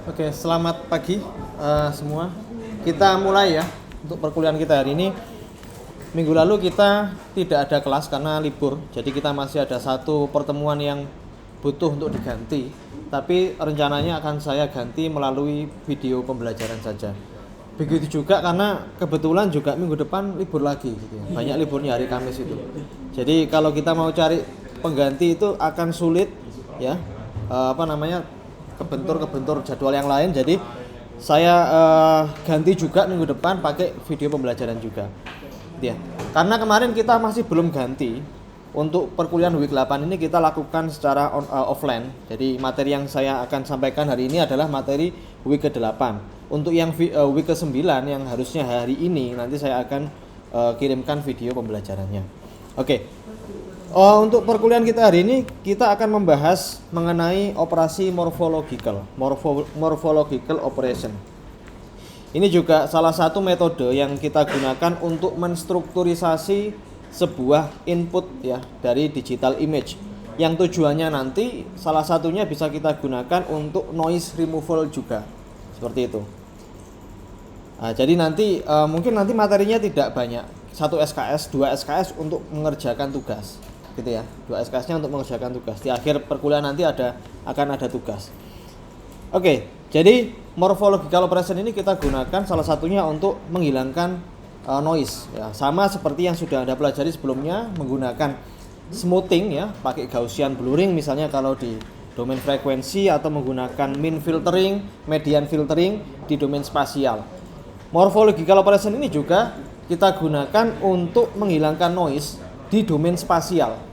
Oke, selamat pagi semua. Kita mulai ya untuk perkuliahan kita hari ini. Minggu lalu kita tidak ada kelas karena libur. Jadi kita masih ada satu pertemuan yang butuh untuk diganti. Tapi rencananya akan saya ganti melalui video pembelajaran saja. Begitu juga karena kebetulan juga minggu depan libur lagi gitu ya. Banyak liburnya hari Kamis itu. Jadi kalau kita mau cari pengganti itu akan sulit ya. Kebentur jadwal yang lain. Jadi saya ganti juga minggu depan pakai video pembelajaran juga ya. Karena kemarin kita masih belum ganti. Untuk perkuliahan week 8 ini kita lakukan secara offline. Jadi materi yang saya akan sampaikan hari ini adalah materi week ke-8. Untuk yang week ke-9 yang harusnya hari ini nanti saya akan kirimkan video pembelajarannya. Oke. Untuk perkuliahan kita hari ini kita akan membahas mengenai operasi morphological operation. Ini juga salah satu metode yang kita gunakan untuk menstrukturisasi sebuah input ya dari digital image. Yang tujuannya nanti salah satunya bisa kita gunakan untuk noise removal juga. Seperti itu. Nah, jadi nanti mungkin nanti materinya tidak banyak. 1 SKS, 2 SKS untuk mengerjakan tugas. Gitu ya. 2 SKS-nya untuk mengerjakan tugas. Di akhir perkuliahan nanti akan ada tugas. Oke, jadi morphological operation ini kita gunakan salah satunya untuk menghilangkan noise ya. Sama seperti yang sudah Anda pelajari sebelumnya menggunakan smoothing ya, pakai Gaussian blurring misalnya kalau di domain frekuensi atau menggunakan mean filtering, median filtering di domain spasial. Morphological operation ini juga kita gunakan untuk menghilangkan noise di domain spasial.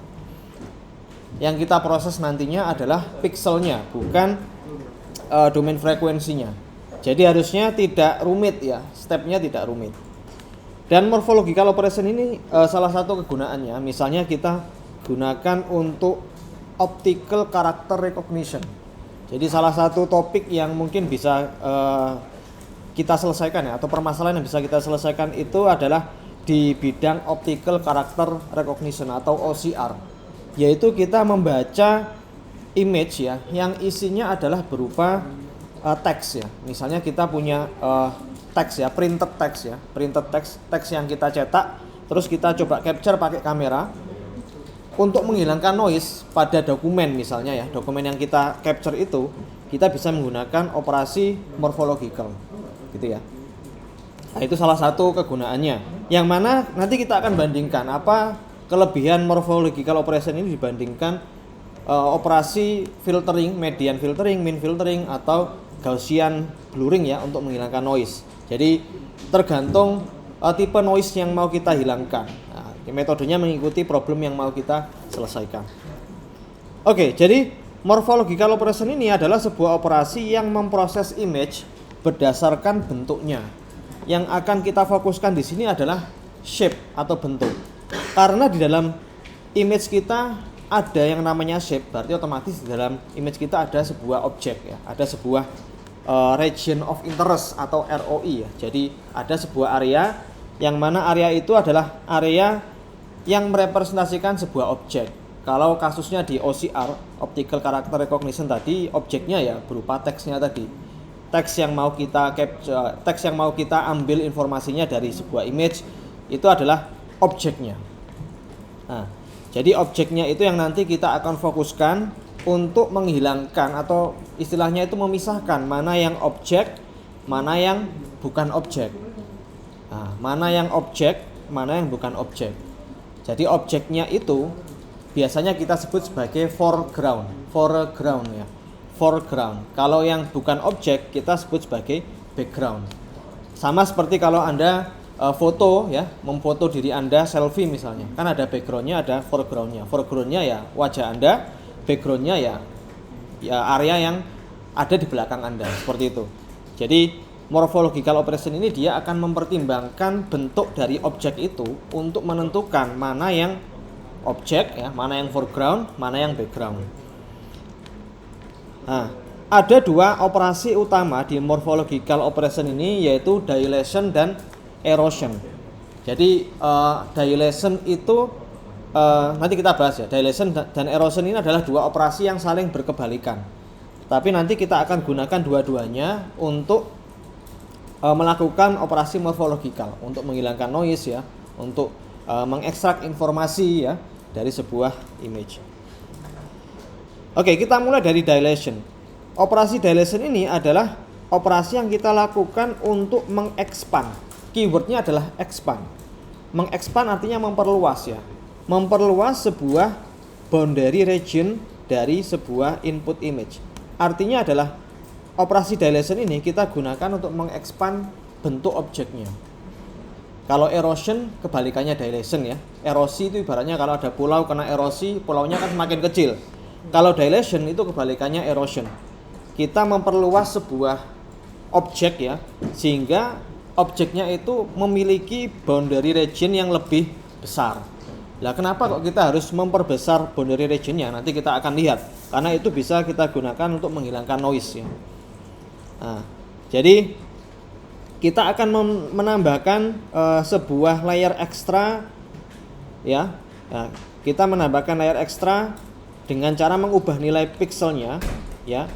Yang kita proses nantinya adalah pixelnya, bukan domain frekuensinya. Jadi harusnya tidak rumit ya, stepnya tidak rumit. Dan morphological operation ini salah satu kegunaannya, misalnya kita gunakan untuk optical character recognition. Jadi salah satu topik yang mungkin bisa kita selesaikan ya, atau permasalahan yang bisa kita selesaikan itu adalah di bidang optical character recognition atau OCR. Yaitu kita membaca image ya yang isinya adalah berupa teks ya. Misalnya kita punya teks ya, printed teks yang kita cetak, terus kita coba capture pakai kamera untuk menghilangkan noise pada dokumen misalnya ya. Dokumen yang kita capture itu kita bisa menggunakan operasi morphological gitu ya. Nah, itu salah satu kegunaannya. Yang mana nanti kita akan bandingkan apa kelebihan morphological operation ini dibandingkan operasi filtering, median filtering, mean filtering atau Gaussian blurring ya untuk menghilangkan noise. Jadi tergantung tipe noise yang mau kita hilangkan. Nah, metodenya mengikuti problem yang mau kita selesaikan. Oke, jadi morphological operation ini adalah sebuah operasi yang memproses image berdasarkan bentuknya. Yang akan kita fokuskan di sini adalah shape atau bentuk. Karena di dalam image kita ada yang namanya shape, berarti otomatis di dalam image kita ada sebuah objek ya, ada sebuah region of interest atau ROI ya. Jadi ada sebuah area yang mana area itu adalah area yang merepresentasikan sebuah objek. Kalau kasusnya di OCR, optical character recognition tadi, objeknya ya berupa teksnya tadi. Teks yang mau kita capture, teks yang mau kita ambil informasinya dari sebuah image itu adalah objeknya. Nah, jadi objeknya itu yang nanti kita akan fokuskan untuk menghilangkan atau istilahnya itu memisahkan mana yang objek, mana yang bukan objek. Nah, mana yang objek, mana yang bukan objek. Jadi objeknya itu biasanya kita sebut sebagai foreground ya. Foreground. Kalau yang bukan objek kita sebut sebagai background. Sama seperti kalau Anda foto ya, memfoto diri Anda selfie misalnya, kan ada backgroundnya, ada foregroundnya. Foregroundnya ya wajah Anda, backgroundnya ya area yang ada di belakang Anda, seperti itu. Jadi morphological operation ini dia akan mempertimbangkan bentuk dari objek itu untuk menentukan mana yang objek ya, mana yang foreground, mana yang background. Nah, ada dua operasi utama di morphological operation ini, yaitu dilation dan erosion. Jadi dilation itu nanti kita bahas ya. Dilation dan erosion ini adalah dua operasi yang saling berkebalikan. Tapi nanti kita akan gunakan dua-duanya untuk melakukan operasi morfologikal, untuk menghilangkan noise ya, untuk mengekstrak informasi ya dari sebuah image. Oke, kita mulai dari dilation. Operasi dilation ini adalah operasi yang kita lakukan untuk mengekspand. Keywordnya adalah expand. Mengekspand artinya memperluas ya. Memperluas sebuah boundary region dari sebuah input image. Artinya adalah operasi dilation ini kita gunakan untuk mengekspand bentuk objeknya. Kalau erosion kebalikannya dilation ya. Erosi itu ibaratnya kalau ada pulau kena erosi, pulaunya kan semakin kecil. Kalau dilation itu kebalikannya erosion. Kita memperluas sebuah objek ya, sehingga objeknya itu memiliki boundary region yang lebih besar. Nah, kenapa kok kita harus memperbesar boundary regionnya? Nanti kita akan lihat. Karena itu bisa kita gunakan untuk menghilangkan noise ya. Nah, jadi kita akan menambahkan sebuah layer ekstra ya. Nah, kita menambahkan layer ekstra dengan cara mengubah nilai pixelnya ya.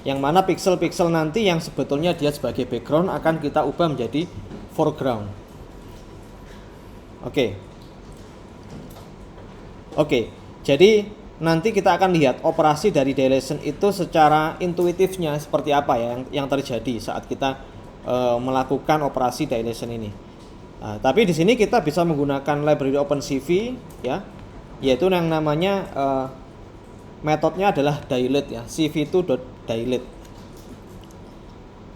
Yang mana pixel-pixel nanti yang sebetulnya dia sebagai background akan kita ubah menjadi foreground. Oke. Jadi nanti kita akan lihat operasi dari dilation itu secara intuitifnya seperti apa ya yang terjadi saat kita melakukan operasi dilation ini. Nah, tapi di sini kita bisa menggunakan library OpenCV ya, yaitu yang namanya metodenya adalah dilate ya, cv2.dilate.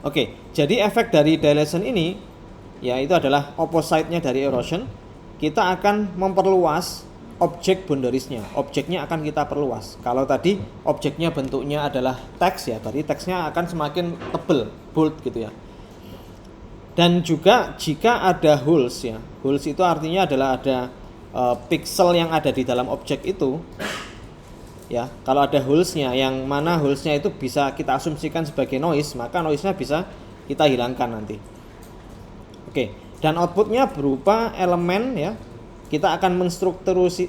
Oke, jadi efek dari dilation ini ya itu adalah opposite-nya dari erosion. Kita akan memperluas objek boundariesnya. Objeknya akan kita perluas. Kalau tadi objeknya bentuknya adalah teks ya, berarti teksnya akan semakin tebal, bold gitu ya. Dan juga jika ada holes ya. Holes itu artinya adalah ada pixel yang ada di dalam objek itu. Ya, kalau ada holesnya, yang mana holesnya itu bisa kita asumsikan sebagai noise, maka noise-nya bisa kita hilangkan nanti. Oke, dan outputnya berupa elemen ya. Kita akan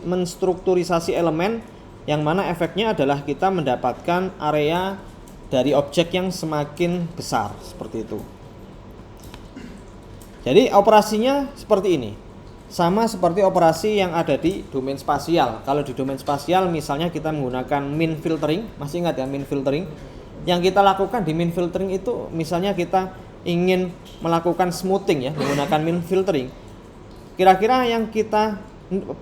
menstrukturisasi elemen, yang mana efeknya adalah kita mendapatkan area dari objek yang semakin besar seperti itu. Jadi operasinya seperti ini. Sama seperti operasi yang ada di domain spasial. Kalau di domain spasial misalnya kita menggunakan min filtering, masih ingat ya min filtering? Yang kita lakukan di min filtering itu misalnya kita ingin melakukan smoothing ya menggunakan min filtering. Kira-kira yang kita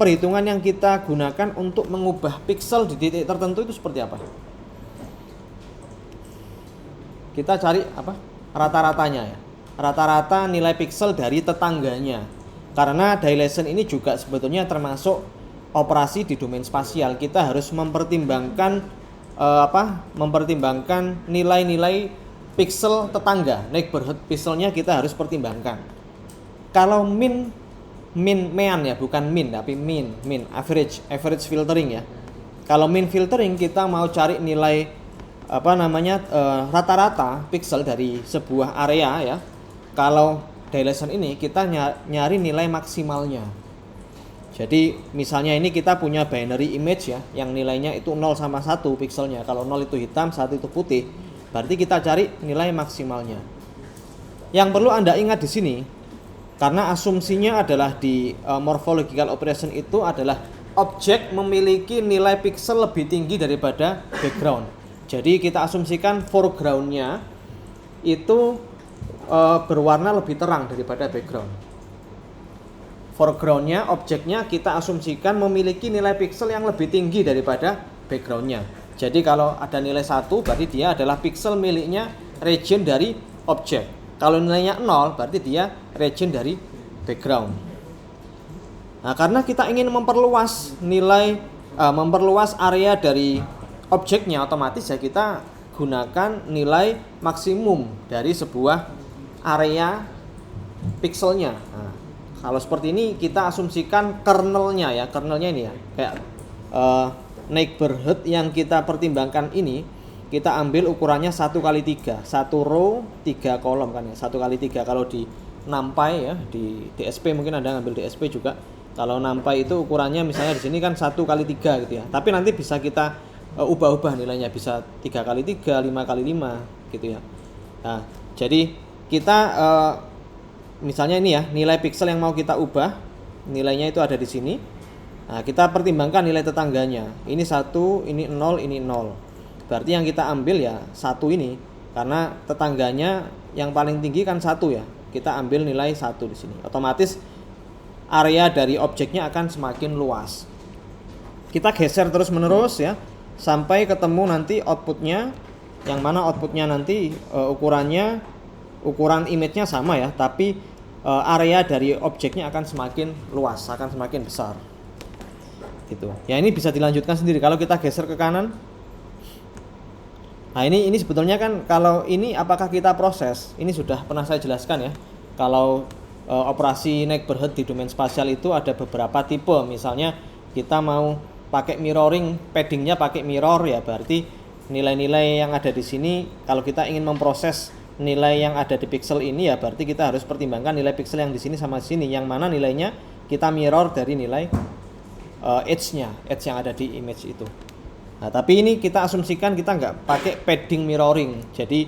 perhitungan yang kita gunakan untuk mengubah pixel di titik tertentu itu seperti apa? Kita cari apa? Rata-ratanya ya. Rata-rata nilai pixel dari tetangganya. Karena dilation ini juga sebetulnya termasuk operasi di domain spasial. Kita harus mempertimbangkan mempertimbangkan nilai-nilai pixel tetangga. Neighborhood pixelnya kita harus pertimbangkan. Kalau mean ya, bukan min tapi min average filtering ya. Kalau min filtering kita mau cari nilai rata-rata pixel dari sebuah area ya. Kalau dilation ini kita nyari nilai maksimalnya. Jadi misalnya ini kita punya binary image ya, yang nilainya itu 0 sama 1 pixelnya. Kalau 0 itu hitam, 1 itu putih, berarti kita cari nilai maksimalnya. Yang perlu Anda ingat di sini, karena asumsinya adalah di morphological operation itu adalah objek memiliki nilai pixel lebih tinggi daripada background. Jadi kita asumsikan foregroundnya itu berwarna lebih terang daripada background. Foregroundnya, objeknya kita asumsikan memiliki nilai pixel yang lebih tinggi daripada backgroundnya. Jadi kalau ada nilai 1 berarti dia adalah pixel miliknya region dari objek. Kalau nilainya 0 berarti dia region dari background. Nah, karena kita ingin memperluas memperluas area dari objeknya, otomatis ya kita gunakan nilai maksimum dari sebuah area pixelnya. Nah, kalau seperti ini kita asumsikan kernelnya ya, kernelnya ini ya, kayak neighborhood yang kita pertimbangkan ini kita ambil ukurannya 1x3, 1 row 3 kolom kan ya, 1x3. Kalau di NumPy ya, di DSP mungkin Anda ngambil DSP juga. Kalau NumPy itu ukurannya misalnya di sini kan 1x3 gitu ya. Tapi nanti bisa kita ubah-ubah nilainya, bisa 3 kali 3, 5 kali 5 gitu ya. Nah, jadi kita misalnya ini ya, nilai pixel yang mau kita ubah, nilainya itu ada di sini. Nah, kita pertimbangkan nilai tetangganya. Ini 1, ini 0, ini 0. Berarti yang kita ambil ya 1 ini, karena tetangganya yang paling tinggi kan 1 ya. Kita ambil nilai 1 di sini. Otomatis area dari objeknya akan semakin luas. Kita geser terus menerus ya, sampai ketemu nanti outputnya, yang mana outputnya nanti ukuran image-nya sama ya, tapi area dari objeknya akan semakin luas, akan semakin besar gitu ya. Ini bisa dilanjutkan sendiri kalau kita geser ke kanan. Nah ini sebetulnya kan, kalau ini apakah kita proses, ini sudah pernah saya jelaskan ya. Kalau operasi neighborhood di domain spasial itu ada beberapa tipe. Misalnya kita mau pakai mirroring, paddingnya pakai mirror ya, berarti nilai-nilai yang ada di sini, kalau kita ingin memproses nilai yang ada di pixel ini ya, berarti kita harus pertimbangkan nilai pixel yang di sini sama sini, yang mana nilainya kita mirror dari nilai edge yang ada di image itu. Nah, tapi ini kita asumsikan kita nggak pakai padding mirroring, jadi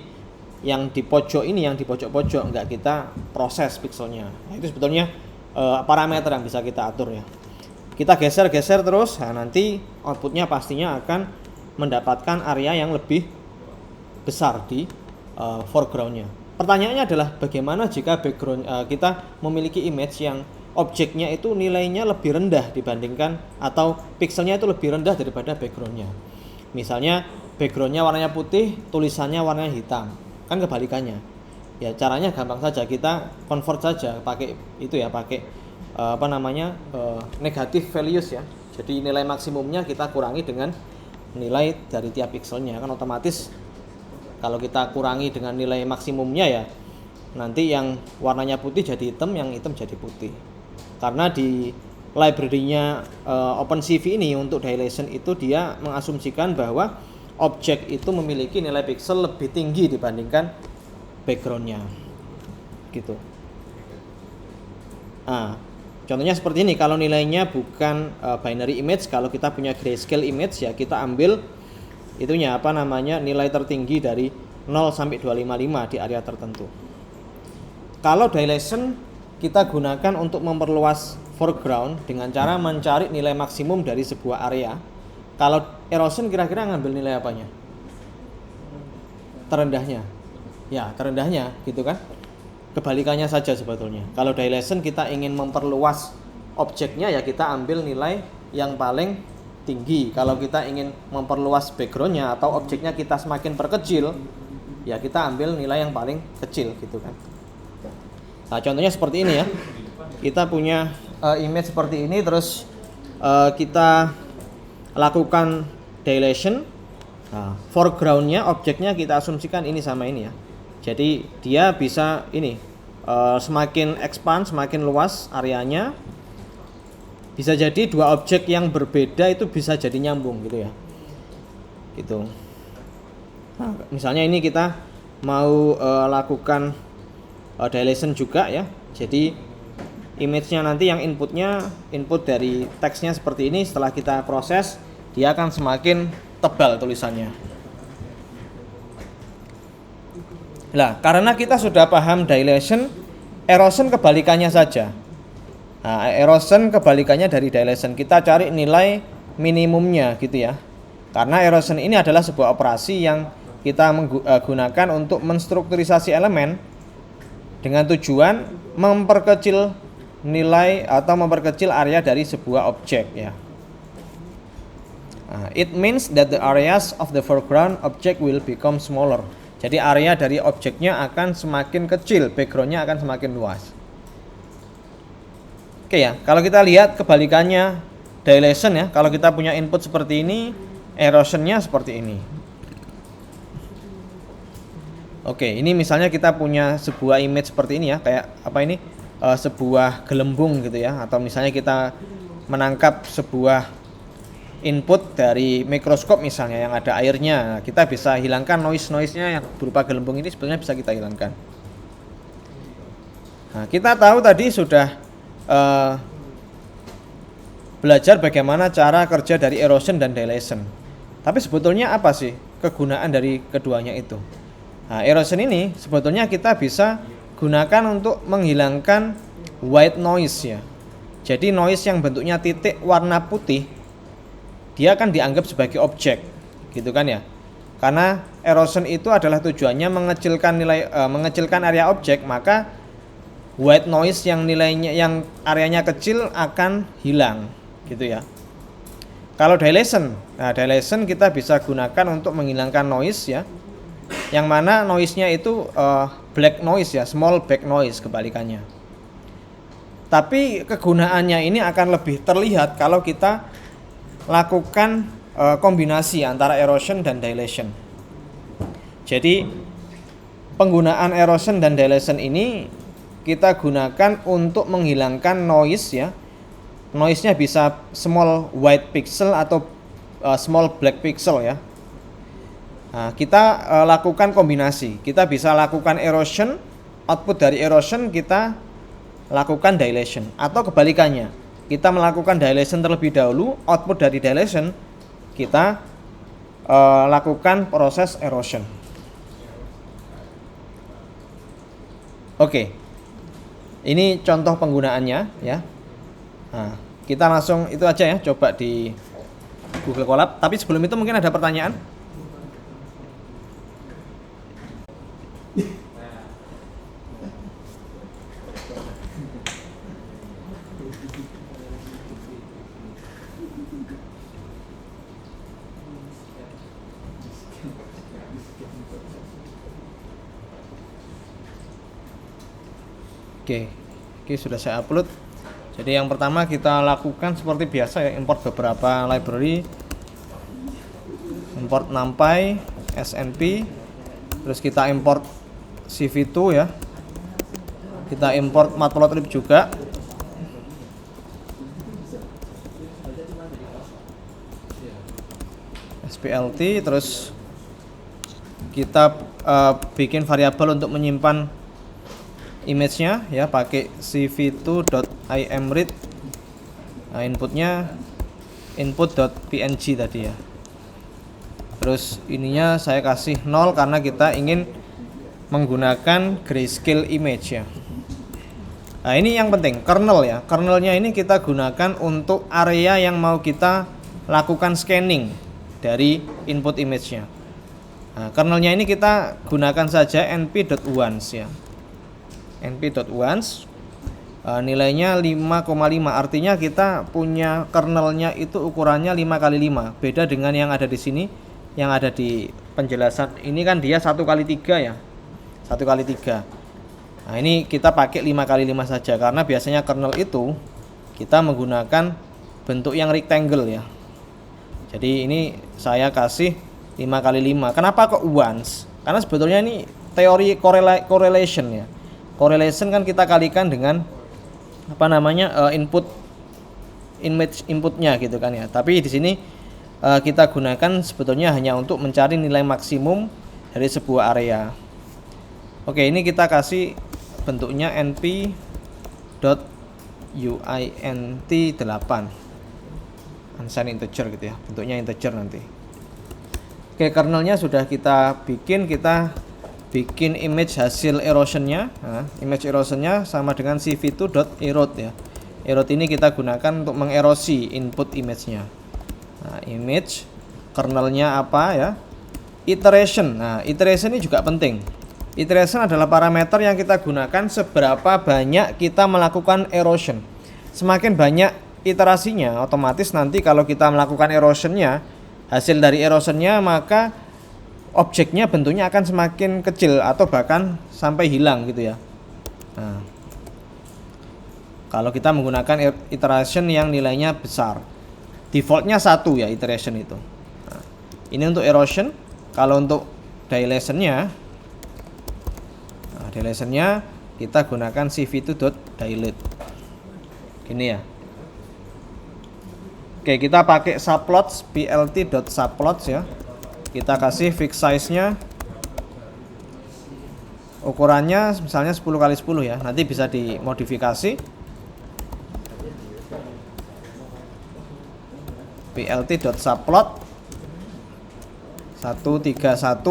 yang di pojok ini, yang di pojok-pojok nggak kita proses pixelnya. Nah, itu sebetulnya parameter yang bisa kita atur ya. Kita geser-geser terus, nah nanti outputnya pastinya akan mendapatkan area yang lebih besar di foregroundnya. Pertanyaannya adalah bagaimana jika background kita memiliki image yang objeknya itu nilainya lebih rendah dibandingkan, atau pixelnya itu lebih rendah daripada backgroundnya. Misalnya backgroundnya warnanya putih, tulisannya warnanya hitam, kan kebalikannya. Ya caranya gampang saja, kita convert saja pakai itu ya, pakai negative values ya. Jadi nilai maksimumnya kita kurangi dengan nilai dari tiap pixelnya, kan otomatis kalau kita kurangi dengan nilai maksimumnya ya, nanti yang warnanya putih jadi hitam, yang hitam jadi putih. Karena di library-nya OpenCV ini untuk dilation itu dia mengasumsikan bahwa objek itu memiliki nilai pixel lebih tinggi dibandingkan background-nya gitu. Nah, contohnya seperti ini, kalau nilainya bukan binary image, kalau kita punya grayscale image ya, kita ambil itunya nilai tertinggi dari 0 sampai 255 di area tertentu. Kalau dilation kita gunakan untuk memperluas foreground dengan cara mencari nilai maksimum dari sebuah area. Kalau erosion kira-kira ngambil nilai apanya? Terendahnya. Ya, terendahnya gitu kan. Kebalikannya saja sebetulnya. Kalau dilation kita ingin memperluas objeknya ya, kita ambil nilai yang paling tinggi. Kalau kita ingin memperluas backgroundnya atau objeknya kita semakin perkecil, ya kita ambil nilai yang paling kecil gitu kan. Nah, contohnya seperti ini ya. Kita punya image seperti ini, terus kita lakukan dilation. Nah, foregroundnya, objeknya kita asumsikan ini sama ini ya. Jadi dia bisa ini semakin expand, semakin luas areanya. Bisa jadi dua objek yang berbeda itu bisa jadi nyambung gitu ya. Gitu. Nah, misalnya ini kita mau lakukan dilation juga ya. Jadi image-nya nanti yang input dari teksnya seperti ini, setelah kita proses dia akan semakin tebal tulisannya. Nah, karena kita sudah paham dilation, erosion kebalikannya saja. Nah, erosion kebalikannya dari dilation, kita cari nilai minimumnya gitu ya. Karena erosion ini adalah sebuah operasi yang kita gunakan untuk menstrukturisasi elemen dengan tujuan memperkecil nilai atau memperkecil area dari sebuah objek ya. It means that the areas of the foreground object will become smaller. Jadi area dari objeknya akan semakin kecil, backgroundnya akan semakin luas. Oke ya, kalau kita lihat kebalikannya dilation ya, kalau kita punya input seperti ini, erosionnya seperti ini. Oke, ini misalnya kita punya sebuah image seperti ini ya, kayak apa ini? Sebuah gelembung gitu ya, atau misalnya kita menangkap sebuah input dari mikroskop misalnya yang ada airnya, kita bisa hilangkan noise-nya yang berupa gelembung ini, sebenarnya bisa kita hilangkan. Nah, kita tahu tadi sudah belajar bagaimana cara kerja dari erosion dan dilation. Tapi sebetulnya apa sih kegunaan dari keduanya itu? Nah, erosion ini sebetulnya kita bisa gunakan untuk menghilangkan white noise ya. Jadi noise yang bentuknya titik warna putih, dia akan dianggap sebagai objek, gitu kan ya? Karena erosion itu adalah tujuannya mengecilkan area objek, maka white noise yang nilainya yang areanya kecil akan hilang, gitu ya. Kalau dilation, nah dilation kita bisa gunakan untuk menghilangkan noise ya, yang mana noise-nya itu black noise ya, small black noise kebalikannya. Tapi kegunaannya ini akan lebih terlihat kalau kita lakukan kombinasi antara erosion dan dilation. Jadi penggunaan erosion dan dilation ini kita gunakan untuk menghilangkan noise ya. Noise-nya bisa small white pixel atau small black pixel ya. Nah, kita lakukan kombinasi. Kita bisa lakukan erosion, output dari erosion kita lakukan dilation, atau kebalikannya. Kita melakukan dilation terlebih dahulu, output dari dilation kita lakukan proses erosion. Oke. Ini contoh penggunaannya ya. Nah, kita langsung itu aja ya, coba di Google Colab. Tapi sebelum itu mungkin ada pertanyaan? Oke, sudah saya upload. Jadi yang pertama kita lakukan seperti biasa ya, import beberapa library. Import NumPy, SNP, terus kita import CV2 ya. Kita import Matplotlib juga. SPLT, terus kita bikin variabel untuk menyimpan image-nya ya, pakai cv2.imread. Nah, inputnya input.png tadi ya. Terus ininya saya kasih 0 karena kita ingin menggunakan grayscale image ya. Nah, ini yang penting, kernel ya. Kernelnya ini kita gunakan untuk area yang mau kita lakukan scanning dari input image-nya. Nah, kernelnya ini kita gunakan saja np.once ya. np.once nilainya 5,5, artinya kita punya kernelnya itu ukurannya 5x5. Beda dengan yang ada di sini, yang ada di penjelasan ini kan dia 1x3 ya, 1x3. Nah, ini kita pakai 5x5 saja karena biasanya kernel itu kita menggunakan bentuk yang rectangle ya. Jadi ini saya kasih 5x5. Kenapa kok once? Karena sebetulnya ini teori correlation ya. Correlation kan kita kalikan dengan inputnya gitu kan ya. Tapi di sini kita gunakan sebetulnya hanya untuk mencari nilai maksimum dari sebuah area. Oke, ini kita kasih bentuknya np.uint8 unsigned integer gitu ya, bentuknya integer nanti. Oke, kernelnya sudah kita bikin image hasil erosionnya. Nah, image erosionnya sama dengan cv2.erode ya. Erode ini kita gunakan untuk mengerosi input image-nya. Nah, image kernelnya apa ya? Iteration. Nah, iteration ini juga penting. Iteration adalah parameter yang kita gunakan seberapa banyak kita melakukan erosion. Semakin banyak iterasinya, otomatis nanti kalau kita melakukan erosionnya, hasil dari erosionnya, maka objeknya bentuknya akan semakin kecil atau bahkan sampai hilang gitu ya. Nah, kalau kita menggunakan iteration yang nilainya besar, defaultnya 1 ya iteration itu. Nah, ini untuk erosion. Kalau untuk dilationnya, kita gunakan cv2.dilate. Ini ya. Oke, kita pakai subplots, plt.subplots ya. Kita kasih fix size-nya, ukurannya misalnya 10x10 ya. Nanti bisa dimodifikasi. plt.subplot 131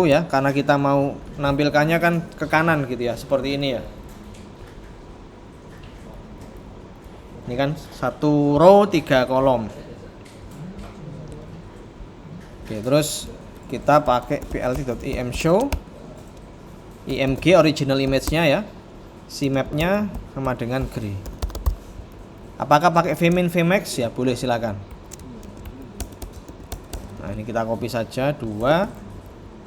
ya, karena kita mau menampilkannya kan ke kanan gitu ya, seperti ini ya. Ini kan 1 row 3 kolom. Oke, terus kita pakai plt.imshow img original image-nya ya. Si map-nya sama dengan gray. Apakah pakai vmin vmax ya? Boleh, silakan. Nah, ini kita copy saja 2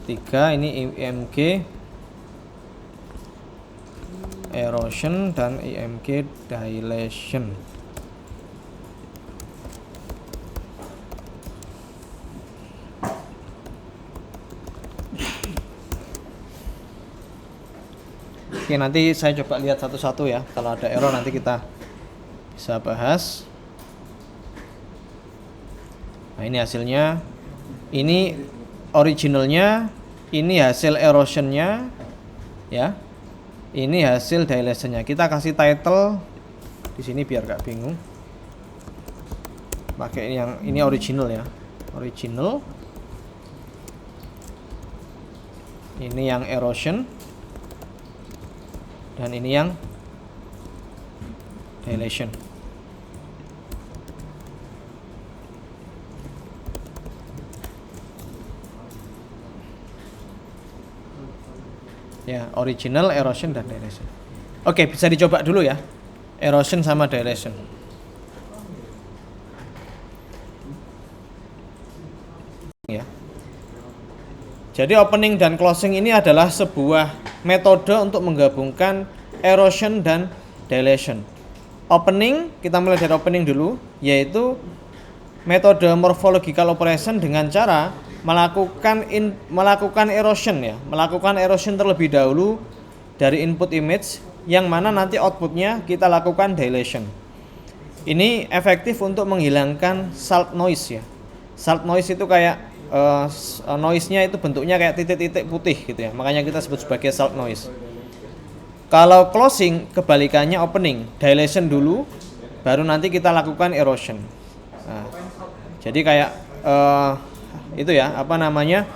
3, ini img erosion dan img dilation. Oke, nanti saya coba lihat satu-satu ya. Kalau ada error nanti kita bisa bahas. Nah, ini hasilnya. Ini originalnya, ini hasil erosionnya ya. Ini hasil dilationnya. Kita kasih title di sini biar gak bingung. Pakai yang ini original ya. Original. Ini yang erosion. Dan ini yang dilation. Ya, original, erosion dan dilation. Oke, bisa dicoba dulu ya. Erosion sama dilation. Ya. Jadi opening dan closing ini adalah sebuah metode untuk menggabungkan erosion dan dilation. Opening, kita mulai dari opening dulu, yaitu metode morphological operation dengan cara melakukan erosion ya, melakukan erosion terlebih dahulu dari input image, yang mana nanti outputnya kita lakukan dilation. Ini efektif untuk menghilangkan salt noise ya. Salt noise itu kayak noise-nya itu bentuknya kayak titik-titik putih gitu ya, makanya kita sebut sebagai salt noise. Kalau closing kebalikannya opening, dilation dulu, baru nanti kita lakukan erosion. Nah, jadi kayak itu ya, apa namanya,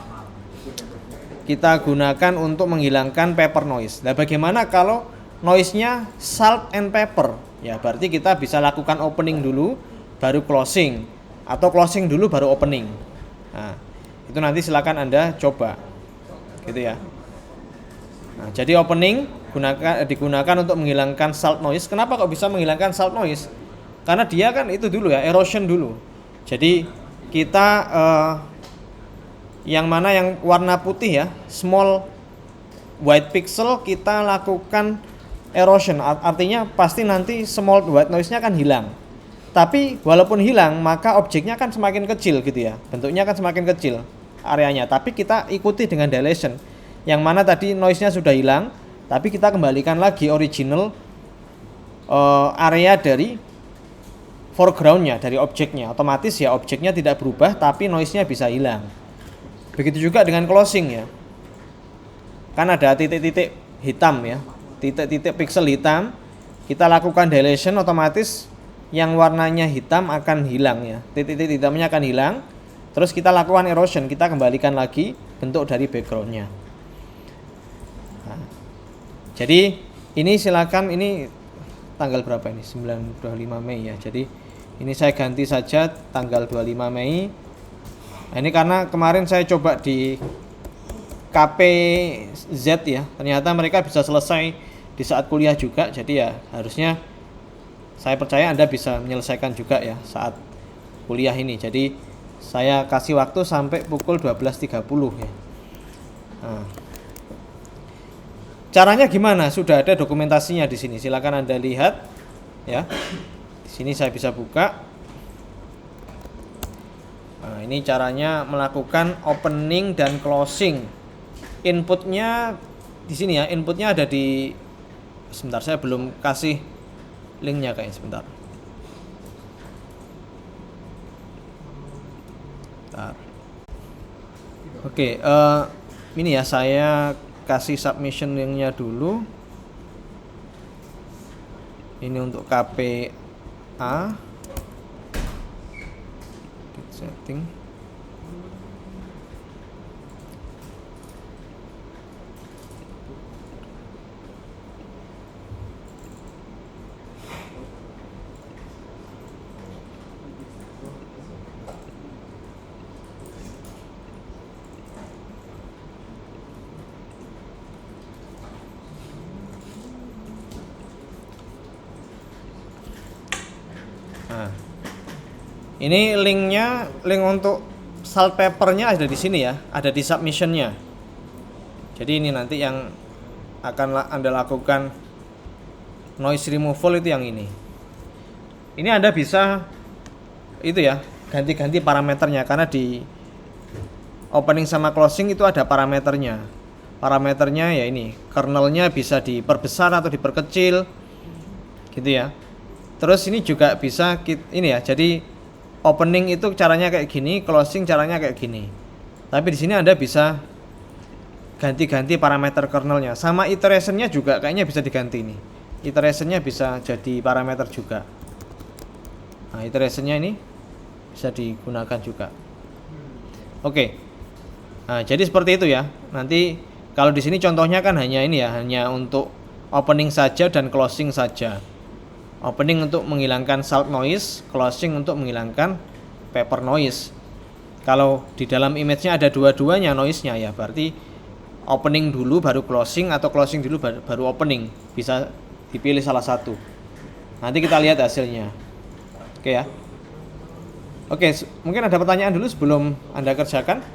kita gunakan untuk menghilangkan paper noise. Nah, bagaimana kalau noise-nya salt and pepper? Ya, berarti kita bisa lakukan opening dulu, baru closing, atau closing dulu baru opening. Nah, itu nanti silakan Anda coba, gitu ya. Nah, jadi opening digunakan untuk menghilangkan salt noise. Kenapa kok bisa menghilangkan salt noise? Karena dia kan itu dulu ya, erosion dulu. Jadi kita yang mana yang warna putih ya, small white pixel, kita lakukan erosion. Artinya pasti nanti small white noise-nya akan hilang. Tapi walaupun hilang, maka objeknya kan semakin kecil gitu ya. Bentuknya kan semakin kecil areanya. Tapi kita ikuti dengan dilation, yang mana tadi noise-nya sudah hilang, tapi kita kembalikan lagi original area dari foreground-nya, dari objeknya. Otomatis ya objeknya tidak berubah, tapi noise-nya bisa hilang. Begitu juga dengan closing ya. Kan ada titik-titik hitam ya, titik-titik pixel hitam. Kita lakukan dilation, otomatis yang warnanya hitam akan hilang ya, titik-titik hitamnya akan hilang. Terus kita lakukan erosion, kita kembalikan lagi bentuk dari backgroundnya. Nah, jadi ini silakan, ini tanggal berapa ini? 25 Mei ya. Jadi ini saya ganti saja tanggal 25 Mei. Nah, ini karena kemarin saya coba di KPZ ya, ternyata mereka bisa selesai di saat kuliah juga. Jadi ya harusnya saya percaya Anda bisa menyelesaikan juga ya saat kuliah ini. Jadi saya kasih waktu sampai pukul 12.30 ya. Nah, caranya gimana? Sudah ada dokumentasinya di sini. Silakan Anda lihat ya. Di sini saya bisa buka. Nah, ini caranya melakukan opening dan closing. Inputnya di sini ya. Inputnya ada di, sebentar, saya belum kasih linknya kayaknya, sebentar. Oke, ini ya, saya kasih submission linknya dulu. Ini untuk KPA. Setting. Nah, ini link untuk salt papernya ada di sini ya, ada di submissionnya. Jadi ini nanti yang akan Anda lakukan noise removal itu yang ini. Ini Anda bisa itu ya, ganti-ganti parameternya karena di opening sama closing itu ada parameternya. Parameternya ya ini, kernelnya bisa diperbesar atau diperkecil. Gitu ya. Terus ini juga bisa ini ya. Jadi opening itu caranya kayak gini, closing caranya kayak gini. Tapi di sini Anda bisa ganti-ganti parameter kernelnya. Sama iterationnya juga kayaknya bisa diganti nih. Iterationnya bisa jadi parameter juga. Nah, iterationnya ini bisa digunakan juga. Oke. Nah, jadi seperti itu ya. Nanti kalau di sini contohnya kan hanya ini ya, hanya untuk opening saja dan closing saja. Opening untuk menghilangkan salt noise, closing untuk menghilangkan paper noise. Kalau di dalam image-nya ada dua-duanya noise-nya ya, berarti opening dulu baru closing atau closing dulu baru opening. Bisa dipilih salah satu. Nanti kita lihat hasilnya. Oke ya. Oke, mungkin ada pertanyaan dulu sebelum Anda kerjakan.